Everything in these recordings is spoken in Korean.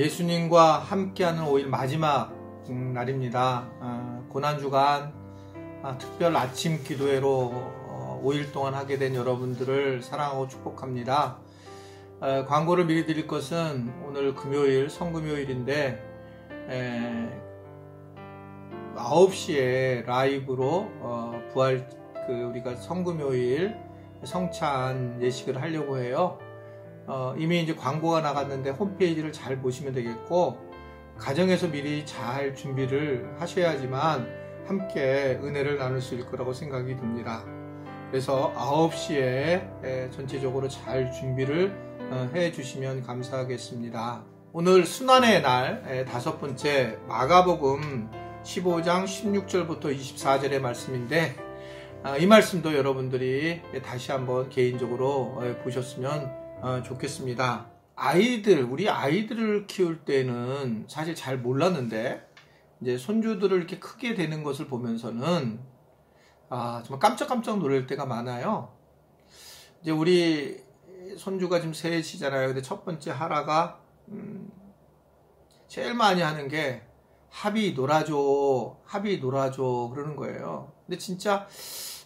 예수님과 함께하는 5일 마지막 날입니다. 고난주간 특별 아침 기도회로 5일 동안 하게 된 여러분들을 사랑하고 축복합니다. 광고를 미리 드릴 것은 오늘 금요일 성금요일인데 9시에 라이브로 부활 우리가 성금요일 성찬 예식을 하려고 해요. 이미 이제 광고가 나갔는데 홈페이지를 잘 보시면 되겠고, 가정에서 미리 잘 준비를 하셔야지만 함께 은혜를 나눌 수 있을 거라고 생각이 듭니다. 그래서 9시에 전체적으로 잘 준비를 해 주시면 감사하겠습니다. 오늘 순환의 날 5번째 마가복음 15장 16절부터 24절의 말씀인데, 이 말씀도 여러분들이 다시 한번 개인적으로 보셨으면 좋겠습니다. 우리 아이들을 키울 때는 사실 잘 몰랐는데, 이제 손주들을 이렇게 크게 되는 것을 보면서는 정말 깜짝깜짝 놀랄 때가 많아요. 이제 우리 손주가 지금 셋이잖아요. 근데 첫 번째 하라가 제일 많이 하는 게 하비 놀아줘 그러는 거예요. 근데 진짜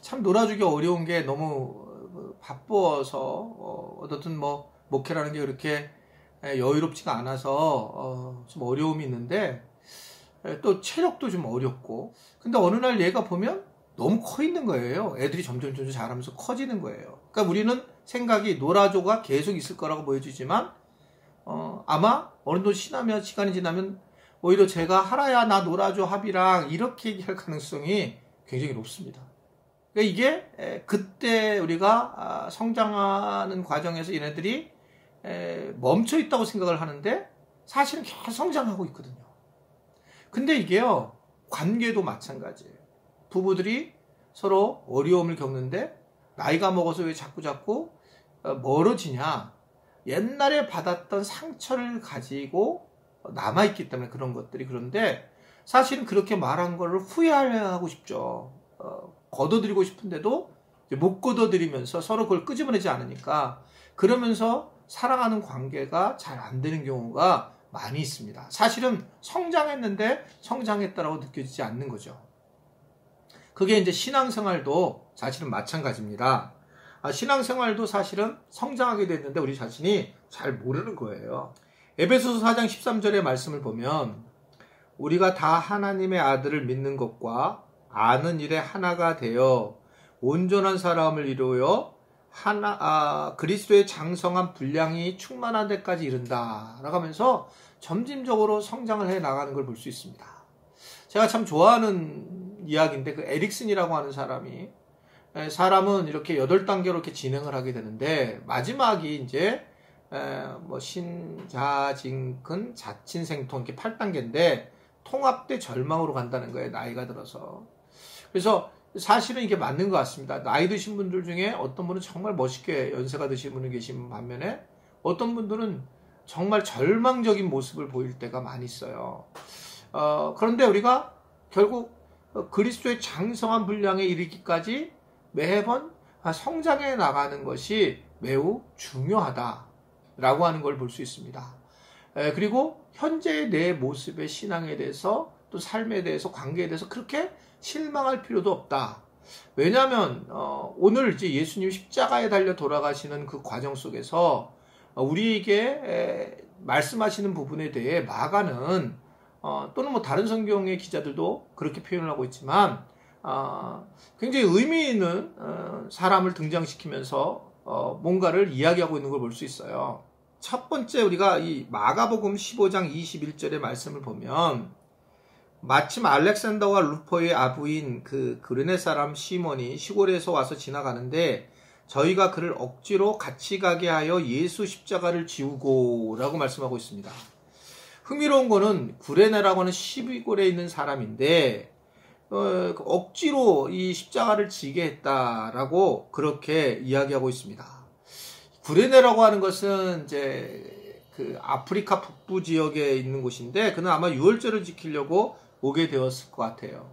참 놀아주기 어려운 게 너무 바빠서 어떻든 목회라는 게 그렇게 여유롭지가 않아서 좀 어려움이 있는데, 또 체력도 좀 어렵고, 근데 어느 날 얘가 보면 너무 커 있는 거예요. 애들이 점점 자라면서 커지는 거예요. 그러니까 우리는 생각이 놀아줘가 계속 있을 거라고 보여지지만 아마 어느 정도 시간이 지나면 오히려 제가 하라야 나 놀아줘 합이랑 이렇게 얘기할 가능성이 굉장히 높습니다. 그러니까 이게 그때 우리가 성장하는 과정에서 얘네들이 멈춰 있다고 생각을 하는데 사실은 계속 성장하고 있거든요. 근데 이게요, 관계도 마찬가지예요. 부부들이 서로 어려움을 겪는데 나이가 먹어서 왜 자꾸 멀어지냐? 옛날에 받았던 상처를 가지고 남아있기 때문에 그런 것들이. 그런데 사실은 그렇게 말한 거를 후회하고 싶죠. 걷어들이고 싶은데도 못 걷어들이면서 서로 그걸 끄집어내지 않으니까, 그러면서 사랑하는 관계가 잘 안 되는 경우가 많이 있습니다. 사실은 성장했는데 성장했다라고 느껴지지 않는 거죠. 그게 이제 신앙생활도 사실은 마찬가지입니다. 신앙생활도 사실은 성장하게 됐는데 우리 자신이 잘 모르는 거예요. 에베소서 4장 13절의 말씀을 보면, 우리가 다 하나님의 아들을 믿는 것과 아는 일에 하나가 되어 온전한 사람을 이루어 그리스도의 장성한 분량이 충만한 데까지 이른다 라고 하면서 점진적으로 성장을 해 나가는 걸 볼 수 있습니다. 제가 참 좋아하는 이야기인데, 그 에릭슨이라고 하는 사람은 이렇게 8단계로 이렇게 진행을 하게 되는데, 마지막이 이제 신자진근 자친생통 이렇게 8단계인데 통합돼 절망으로 간다는 거예요, 나이가 들어서. 그래서 사실은 이게 맞는 것 같습니다. 나이 드신 분들 중에 어떤 분은 정말 멋있게 연세가 드신 분이 계신 반면에 어떤 분들은 정말 절망적인 모습을 보일 때가 많이 있어요. 그런데 우리가 결국 그리스도의 장성한 분량에 이르기까지 매번 성장해 나가는 것이 매우 중요하다라고 하는 걸 볼 수 있습니다. 그리고 현재의 내 모습의 신앙에 대해서, 또 삶에 대해서, 관계에 대해서 그렇게 실망할 필요도 없다. 왜냐하면 오늘 이제 예수님 십자가에 달려 돌아가시는 그 과정 속에서 우리에게 말씀하시는 부분에 대해 마가는 또는 다른 성경의 기자들도 그렇게 표현을 하고 있지만 굉장히 의미 있는 사람을 등장시키면서 뭔가를 이야기하고 있는 걸 볼 수 있어요. 첫 번째, 우리가 이 마가복음 15장 21절의 말씀을 보면, 마침 알렉산더와 루포의 아부인 그 그르네 사람 시몬이 시골에서 와서 지나가는데 저희가 그를 억지로 같이 가게 하여 예수 십자가를 지우고 라고 말씀하고 있습니다. 흥미로운 거는 구레네라고 하는 시골에 있는 사람인데 억지로 이 십자가를 지게 했다라고 그렇게 이야기하고 있습니다. 구레네라고 하는 것은 이제 그 아프리카 북부 지역에 있는 곳인데, 그는 아마 유월절을 지키려고 오게 되었을 것 같아요.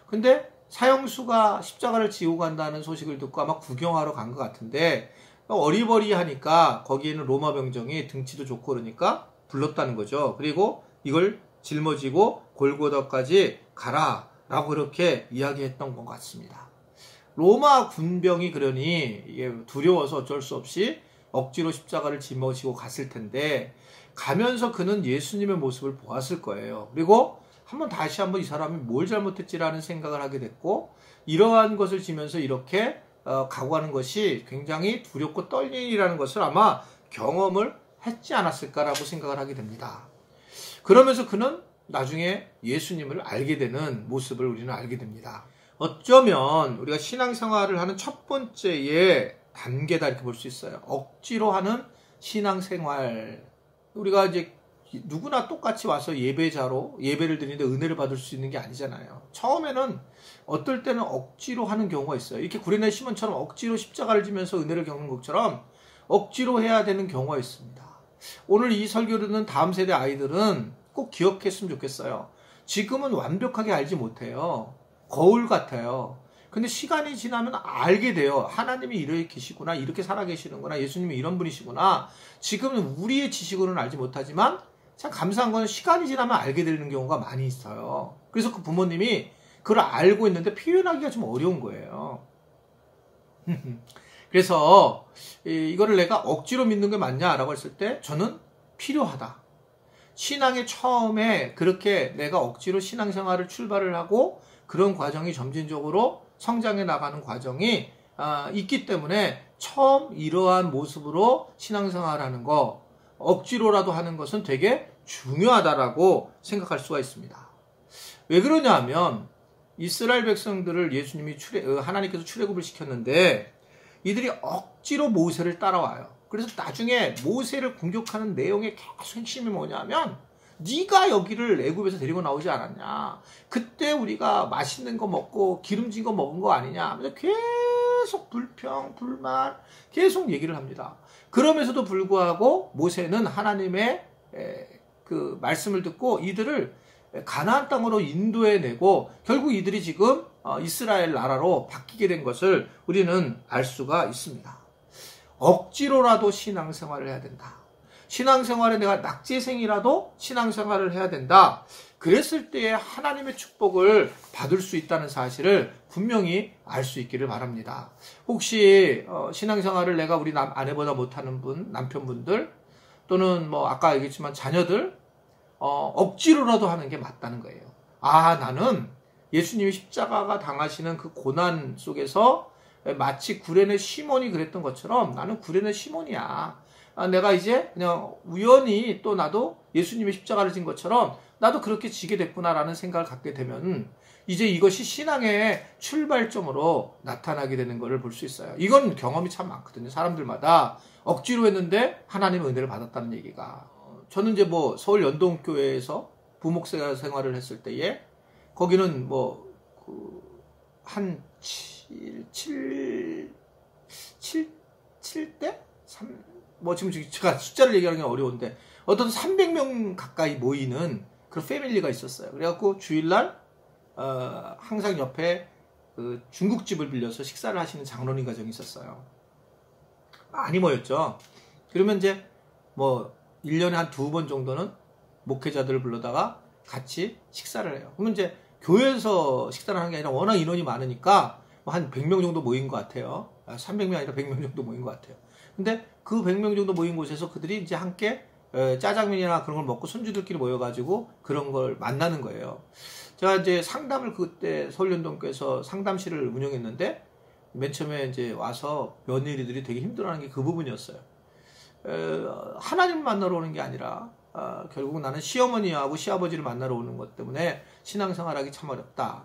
근데 사형수가 십자가를 지고 간다는 소식을 듣고 아마 구경하러 간 것 같은데, 어리버리하니까 거기에는 로마 병정이 등치도 좋고 그러니까 불렀다는 거죠. 그리고 이걸 짊어지고 골고다까지 가라 라고 그렇게 이야기했던 것 같습니다. 로마 군병이 그러니 이게 두려워서 어쩔 수 없이 억지로 십자가를 짊어지고 갔을 텐데, 가면서 그는 예수님의 모습을 보았을 거예요. 그리고 다시 한번 이 사람이 뭘 잘못했지라는 생각을 하게 됐고, 이러한 것을 지면서 이렇게 가고 가는 것이 굉장히 두렵고 떨리는 일이라는 것을 아마 경험을 했지 않았을까라고 생각을 하게 됩니다. 그러면서 그는 나중에 예수님을 알게 되는 모습을 우리는 알게 됩니다. 어쩌면 우리가 신앙생활을 하는 첫 번째의 단계다 이렇게 볼 수 있어요. 억지로 하는 신앙생활. 우리가 이제 누구나 똑같이 와서 예배자로 예배를 드리는데 은혜를 받을 수 있는 게 아니잖아요. 처음에는 어떨 때는 억지로 하는 경우가 있어요. 이렇게 구레네 시몬처럼 억지로 십자가를 지면서 은혜를 겪는 것처럼 억지로 해야 되는 경우가 있습니다. 오늘 이 설교를 듣는 다음 세대 아이들은 꼭 기억했으면 좋겠어요. 지금은 완벽하게 알지 못해요. 거울 같아요. 근데 시간이 지나면 알게 돼요. 하나님이 이렇게 계시구나, 이렇게 살아계시는구나, 예수님이 이런 분이시구나. 지금은 우리의 지식으로는 알지 못하지만 참 감사한 건 시간이 지나면 알게 되는 경우가 많이 있어요. 그래서 그 부모님이 그걸 알고 있는데 표현하기가 좀 어려운 거예요. 그래서 이거를 내가 억지로 믿는 게 맞냐라고 했을 때 저는 필요하다. 신앙의 처음에 그렇게 내가 억지로 신앙생활을 출발을 하고 그런 과정이 점진적으로 성장해 나가는 과정이 있기 때문에 처음 이러한 모습으로 신앙생활을 하는 거, 억지로라도 하는 것은 되게 중요하다라고 생각할 수가 있습니다. 왜 그러냐 하면 이스라엘 백성들을 예수님이 하나님께서 출애굽을 시켰는데 이들이 억지로 모세를 따라와요. 그래서 나중에 모세를 공격하는 내용의 계속 핵심이 뭐냐면, 네가 여기를 애굽에서 데리고 나오지 않았냐, 그때 우리가 맛있는 거 먹고 기름진 거 먹은 거 아니냐, 계속 불평 불만 계속 얘기를 합니다. 그러면서도 불구하고 모세는 하나님의 그 말씀을 듣고 이들을 가나안 땅으로 인도해내고 결국 이들이 지금 이스라엘 나라로 바뀌게 된 것을 우리는 알 수가 있습니다. 억지로라도 신앙생활을 해야 된다. 신앙생활에 내가 낙제생이라도 신앙생활을 해야 된다. 그랬을 때에 하나님의 축복을 받을 수 있다는 사실을 분명히 알 수 있기를 바랍니다. 혹시 신앙생활을 내가 우리 아내보다 못하는 분, 남편분들 또는 뭐 아까 얘기했지만 자녀들 억지로라도 하는 게 맞다는 거예요. 나는 예수님이 십자가가 당하시는 그 고난 속에서 마치 구레네 시몬이 그랬던 것처럼 나는 구레네 시몬이야. 내가 이제 그냥 우연히 또 나도 예수님의 십자가를 진 것처럼 나도 그렇게 지게 됐구나라는 생각을 갖게 되면 이제 이것이 신앙의 출발점으로 나타나게 되는 것을 볼 수 있어요. 이건 경험이 참 많거든요. 사람들마다 억지로 했는데 하나님의 은혜를 받았다는 얘기가. 저는 이제 뭐 서울 연동교회에서 부목사 생활을 했을 때에 거기는 뭐 한 7대? 3? 뭐 지금 제가 숫자를 얘기하는 게 어려운데 어떤 300명 가까이 모이는 그런 패밀리가 있었어요. 그래갖고 주일날 항상 옆에 그 중국집을 빌려서 식사를 하시는 장로님 가정이 있었어요. 많이 모였죠. 그러면 이제 뭐 1년에 한 2번 정도는 목회자들을 불러다가 같이 식사를 해요. 그러면 이제 교회에서 식사를 하는 게 아니라 워낙 인원이 많으니까 한 100명 정도 모인 것 같아요. 300명 아니라 100명 정도 모인 것 같아요. 근데 그 100명 정도 모인 곳에서 그들이 이제 함께 짜장면이나 그런 걸 먹고 손주들끼리 모여가지고 그런 걸 만나는 거예요. 제가 이제 상담을 그때 서울연동교에서 상담실을 운영했는데 맨 처음에 이제 와서 며느리들이 되게 힘들어하는 게 그 부분이었어요. 하나님을 만나러 오는 게 아니라 결국 나는 시어머니하고 시아버지를 만나러 오는 것 때문에 신앙생활하기 참 어렵다.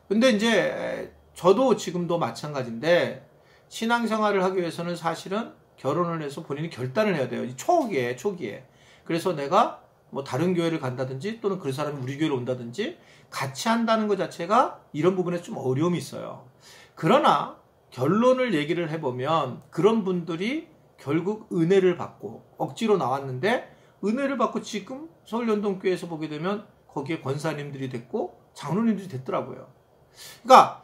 근데 이제 저도 지금도 마찬가지인데 신앙생활을 하기 위해서는 사실은 결혼을 해서 본인이 결단을 해야 돼요. 초기에. 그래서 내가 뭐 다른 교회를 간다든지 또는 그 사람이 우리 교회로 온다든지 같이 한다는 것 자체가 이런 부분에 좀 어려움이 있어요. 그러나 결론을 얘기를 해보면 그런 분들이 결국 은혜를 받고 억지로 나왔는데 은혜를 받고 지금 서울연동교회에서 보게 되면 거기에 권사님들이 됐고 장로님들이 됐더라고요. 그러니까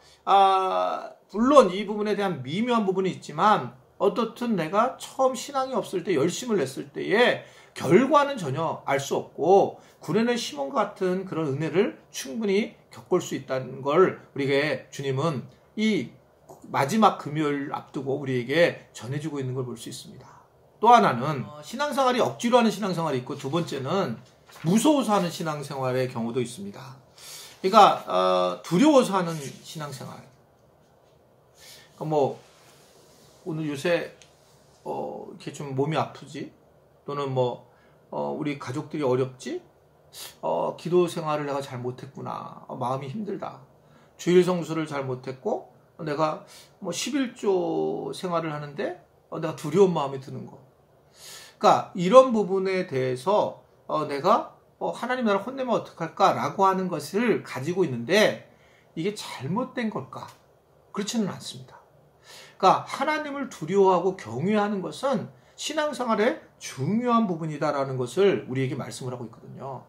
물론 이 부분에 대한 미묘한 부분이 있지만 어떻든 내가 처음 신앙이 없을 때 열심을 냈을 때에 결과는 전혀 알 수 없고 구련의 시몬과 같은 그런 은혜를 충분히 겪을 수 있다는 걸 우리에게 주님은 이 마지막 금요일 앞두고 우리에게 전해주고 있는 걸 볼 수 있습니다. 또 하나는 신앙생활이 억지로 하는 신앙생활이 있고, 두 번째는 무서워서 하는 신앙생활의 경우도 있습니다. 그러니까 두려워서 하는 신앙생활. 그러니까 오늘 요새 이렇게 좀 몸이 아프지, 또는 우리 가족들이 어렵지, 기도 생활을 내가 잘 못했구나, 마음이 힘들다, 주일 성수를 잘 못했고, 내가 11조 생활을 하는데 내가 두려운 마음이 드는 거. 그러니까 이런 부분에 대해서 내가 하나님 나를 혼내면 어떡할까라고 하는 것을 가지고 있는데, 이게 잘못된 걸까? 그렇지는 않습니다. 그러니까 하나님을 두려워하고 경외하는 것은 신앙생활의 중요한 부분이다라는 것을 우리에게 말씀을 하고 있거든요.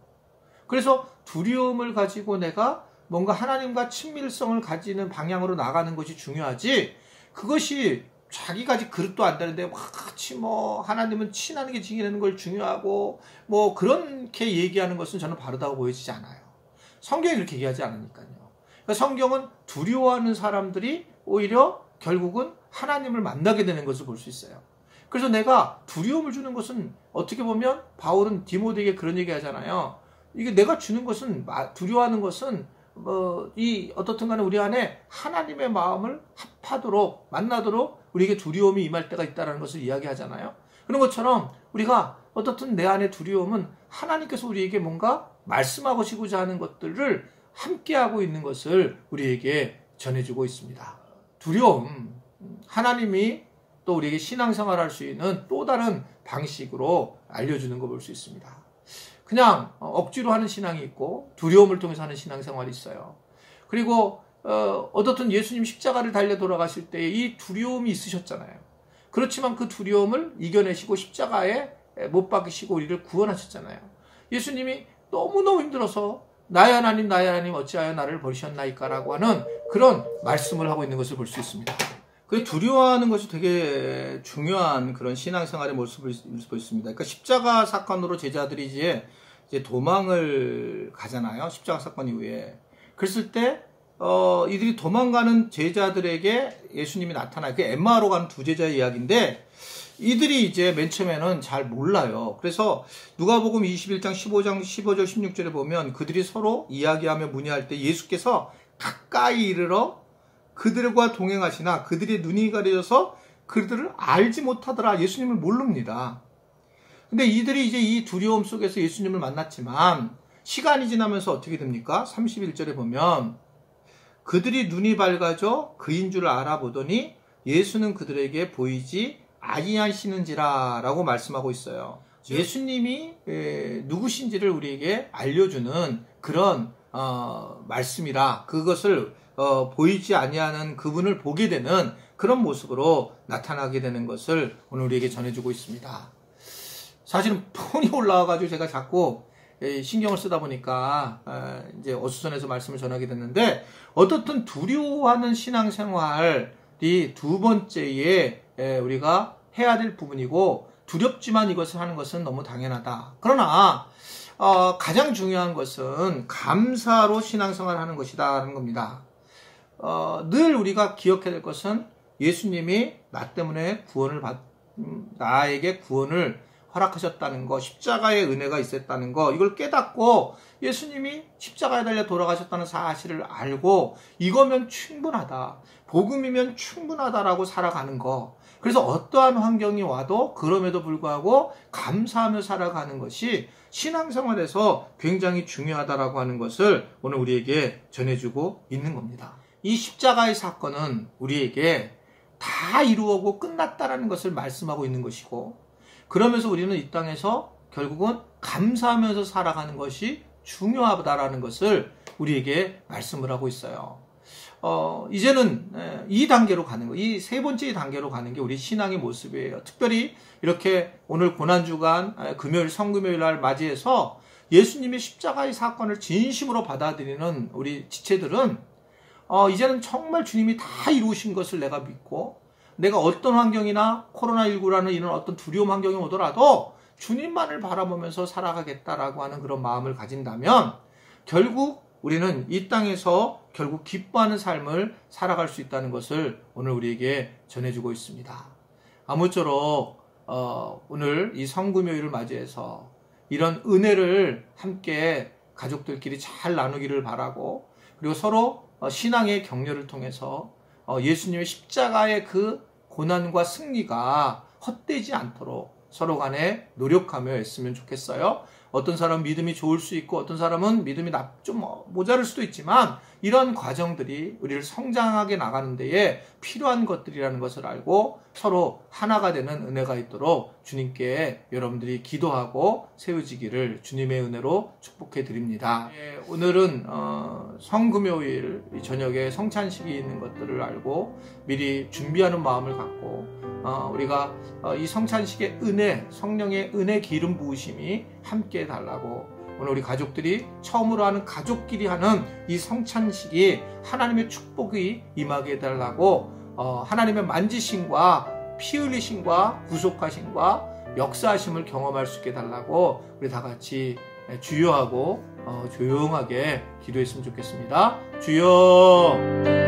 그래서 두려움을 가지고 내가 뭔가 하나님과 친밀성을 가지는 방향으로 나가는 것이 중요하지, 그것이 자기가 그릇도 안 되는데 같이 하나님은 친하는 게 지키는 걸 중요하고 그렇게 얘기하는 것은 저는 바르다고 보여지지 않아요. 성경이 그렇게 얘기하지 않으니까요. 그러니까 성경은 두려워하는 사람들이 오히려 결국은 하나님을 만나게 되는 것을 볼 수 있어요. 그래서 내가 두려움을 주는 것은, 어떻게 보면 바울은 디모데에게 그런 얘기 하잖아요. 이게 내가 주는 것은, 두려워하는 것은 어떻든 간에 우리 안에 하나님의 마음을 합하도록, 만나도록 우리에게 두려움이 임할 때가 있다는 것을 이야기하잖아요. 그런 것처럼 우리가 어떻든 내 안에 두려움은 하나님께서 우리에게 뭔가 말씀하시고자 하는 것들을 함께하고 있는 것을 우리에게 전해주고 있습니다. 두려움, 하나님이 또 우리에게 신앙생활할 수 있는 또 다른 방식으로 알려주는 거 볼 수 있습니다. 그냥 억지로 하는 신앙이 있고, 두려움을 통해서 하는 신앙생활이 있어요. 그리고 어떻든 예수님 십자가를 달려 돌아가실 때 이 두려움이 있으셨잖아요. 그렇지만 그 두려움을 이겨내시고 십자가에 못 박으시고 우리를 구원하셨잖아요. 예수님이 너무너무 힘들어서 나의 하나님 어찌하여 나를 버리셨나이까 라고 하는 그런 말씀을 하고 있는 것을 볼 수 있습니다. 그 두려워하는 것이 되게 중요한 그런 신앙생활의 모습을 볼 수 있습니다. 그러니까 십자가 사건으로 제자들이 이제 도망을 가잖아요. 십자가 사건 이후에. 그랬을 때 이들이 도망가는 제자들에게 예수님이 나타나요. 그게 엠마오로 가는 두 제자의 이야기인데, 이들이 이제 맨 처음에는 잘 몰라요. 그래서 누가복음 21장 15절 16절에 보면 그들이 서로 이야기하며 문의할 때 예수께서 가까이 이르러 그들과 동행하시나 그들의 눈이 가려져서 그들을 알지 못하더라. 예수님을 모릅니다. 근데 이들이 이제 이 두려움 속에서 예수님을 만났지만 시간이 지나면서 어떻게 됩니까? 31절에 보면 그들이 눈이 밝아져 그인 줄 알아보더니 예수는 그들에게 보이지 아니하시는지라 라고 말씀하고 있어요. 예수님이 누구신지를 우리에게 알려주는 그런 말씀이라, 그것을 보이지 아니하는 그분을 보게 되는 그런 모습으로 나타나게 되는 것을 오늘 우리에게 전해주고 있습니다. 사실은 폰이 올라와가지고 제가 자꾸 신경을 쓰다 보니까 이제 어수선해서 말씀을 전하게 됐는데, 어떻든 두려워하는 신앙생활이 두 번째에 우리가 해야 될 부분이고, 두렵지만 이것을 하는 것은 너무 당연하다. 그러나 가장 중요한 것은 감사로 신앙생활을 하는 것이다라는 겁니다. 늘 우리가 기억해야 될 것은 예수님이 나 때문에 나에게 구원을 허락하셨다는 거, 십자가의 은혜가 있었다는 거, 이걸 깨닫고 예수님이 십자가에 달려 돌아가셨다는 사실을 알고 이거면 충분하다, 복음이면 충분하다라고 살아가는 거. 그래서 어떠한 환경이 와도 그럼에도 불구하고 감사하며 살아가는 것이 신앙생활에서 굉장히 중요하다라고 하는 것을 오늘 우리에게 전해주고 있는 겁니다. 이 십자가의 사건은 우리에게 다 이루어고 끝났다라는 것을 말씀하고 있는 것이고, 그러면서 우리는 이 땅에서 결국은 감사하면서 살아가는 것이 중요하다라는 것을 우리에게 말씀을 하고 있어요. 이제는 이 단계로 가는 거, 이 세 번째 단계로 가는 게 우리 신앙의 모습이에요. 특별히 이렇게 오늘 고난주간 금요일 성금요일 날 맞이해서 예수님의 십자가의 사건을 진심으로 받아들이는 우리 지체들은 이제는 정말 주님이 다 이루신 것을 내가 믿고, 내가 어떤 환경이나 코로나19라는 이런 어떤 두려움 환경이 오더라도 주님만을 바라보면서 살아가겠다라고 하는 그런 마음을 가진다면 결국 우리는 이 땅에서 결국 기뻐하는 삶을 살아갈 수 있다는 것을 오늘 우리에게 전해주고 있습니다. 아무쪼록 오늘 이 성금요일을 맞이해서 이런 은혜를 함께 가족들끼리 잘 나누기를 바라고, 그리고 서로 신앙의 격려를 통해서 예수님의 십자가의 그 고난과 승리가 헛되지 않도록 서로 간에 노력하며 했으면 좋겠어요. 어떤 사람은 믿음이 좋을 수 있고 어떤 사람은 믿음이 좀 모자랄 수도 있지만 이런 과정들이 우리를 성장하게 나가는 데에 필요한 것들이라는 것을 알고 서로 하나가 되는 은혜가 있도록 주님께 여러분들이 기도하고 세워지기를 주님의 은혜로 축복해 드립니다. 오늘은 성금요일 저녁에 성찬식이 있는 것들을 알고 미리 준비하는 마음을 갖고 우리가 이 성찬식의 은혜, 성령의 은혜 기름 부으심이 함께 달라고, 오늘 우리 가족들이 처음으로 하는 가족끼리 하는 이 성찬식이 하나님의 축복이 임하게 해달라고, 하나님의 만지심과 피 흘리심과 구속하심과 역사하심을 경험할 수 있게 해달라고 우리 다 같이 주여하고 조용하게 기도했으면 좋겠습니다. 주여.